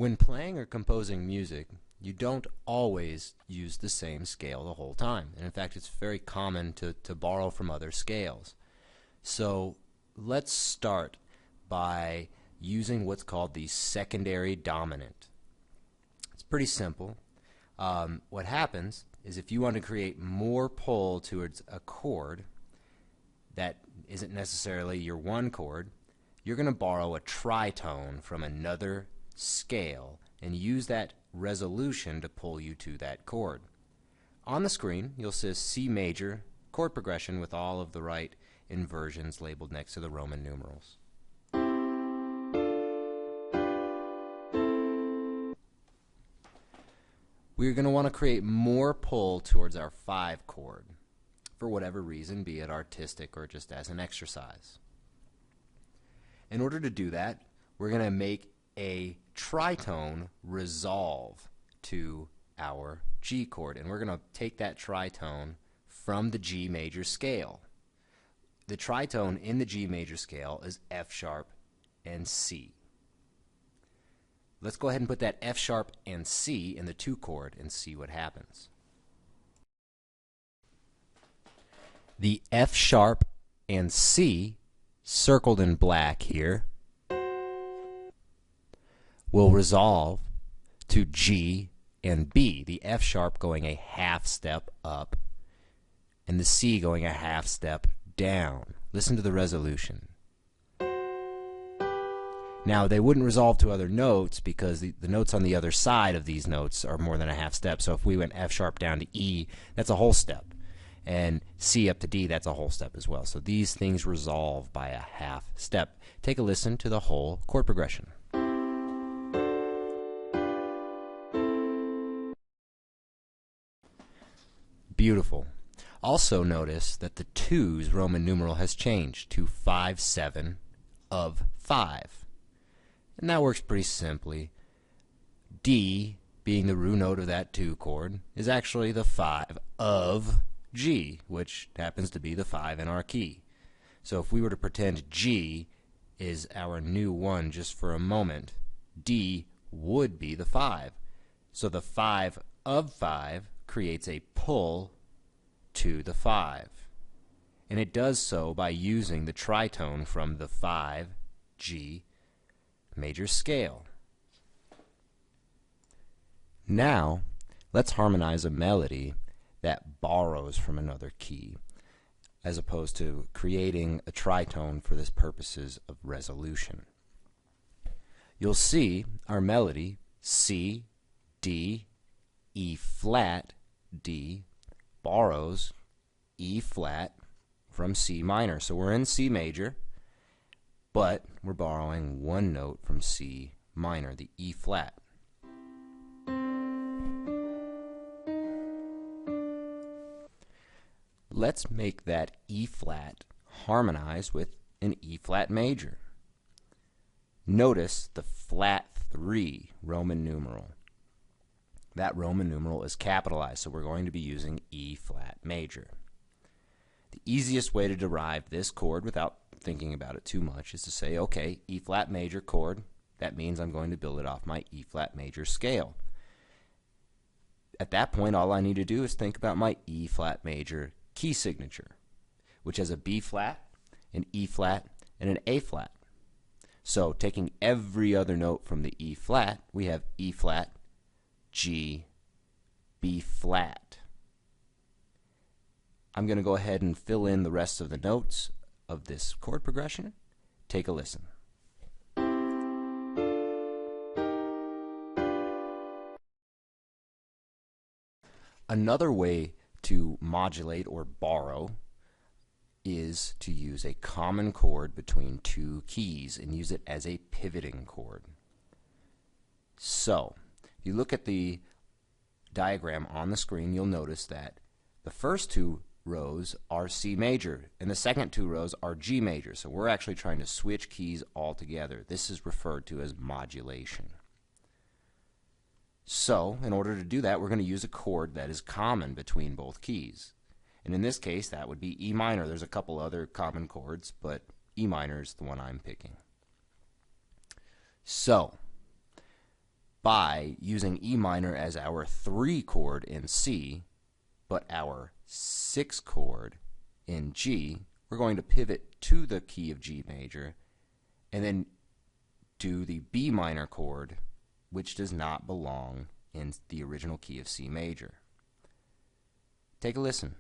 When playing or composing music, you don't always use the same scale the whole time. And in fact, it's very common to borrow from other scales. So let's start by using what's called the secondary dominant. It's pretty simple. What happens is if you want to create more pull towards a chord that isn't necessarily your one chord, you're going to borrow a tritone from another scale and use that resolution to pull you to that chord. On the screen, you'll see a C major chord progression with all of the right inversions labeled next to the Roman numerals. We're going to want to create more pull towards our 5 chord for whatever reason, be it artistic or just as an exercise. In order to do that, we're going to make a tritone resolve to our G chord, and we're going to take that tritone from the G major scale. The tritone in the G major scale is F sharp and C. Let's go ahead and put that F sharp and C in the 2 chord and see what happens. The F sharp and C, circled in black here, will resolve to G and B, the F sharp going a half step up and the C going a half step down. Listen to the resolution. Now, they wouldn't resolve to other notes because the notes on the other side of these notes are more than a half step. So if we went F sharp down to E, that's a whole step. And C up to D, that's a whole step as well. So these things resolve by a half step. Take a listen to the whole chord progression. Beautiful. Also notice that the 2's Roman numeral has changed to 5, 7 of 5. And that works pretty simply. D, being the root note of that 2 chord, is actually the 5 of G, which happens to be the 5 in our key. So if we were to pretend G is our new 1 just for a moment, D would be the 5. So the 5 of 5 creates a pull to the 5. And it does so by using the tritone from the 5 G major scale. Now, let's harmonize a melody that borrows from another key, as opposed to creating a tritone for the purposes of resolution. You'll see our melody C, D, E flat, D, borrows E flat from C minor. So we're in C major, but we're borrowing one note from C minor, the E flat. Let's make that E flat harmonize with an E flat major. Notice the flat 3 Roman numeral. That Roman numeral is capitalized, so we're going to be using E flat major. The easiest way to derive this chord without thinking about it too much is to say, okay, E flat major chord, that means I'm going to build it off my E flat major scale. At that point, all I need to do is think about my E flat major key signature, which has a B flat, an E flat, and an A flat. So taking every other note from the E flat, we have E flat, G, B flat. I'm going to go ahead and fill in the rest of the notes of this chord progression. Take a listen. Another way to modulate or borrow is to use a common chord between 2 keys and use it as a pivoting chord. So, if you look at the diagram on the screen, you'll notice that the first 2 rows are C major and the second 2 rows are G major. So we're actually trying to switch keys altogether. This is referred to as modulation. So, in order to do that, we're going to use a chord that is common between both keys. And in this case, that would be E minor. There's a couple other common chords, but E minor is the one I'm picking. So, by using E minor as our 3 chord in C, but our 6 chord in G. We're going to pivot to the key of G major and then do the B minor chord, which does not belong in the original key of C major. Take a listen.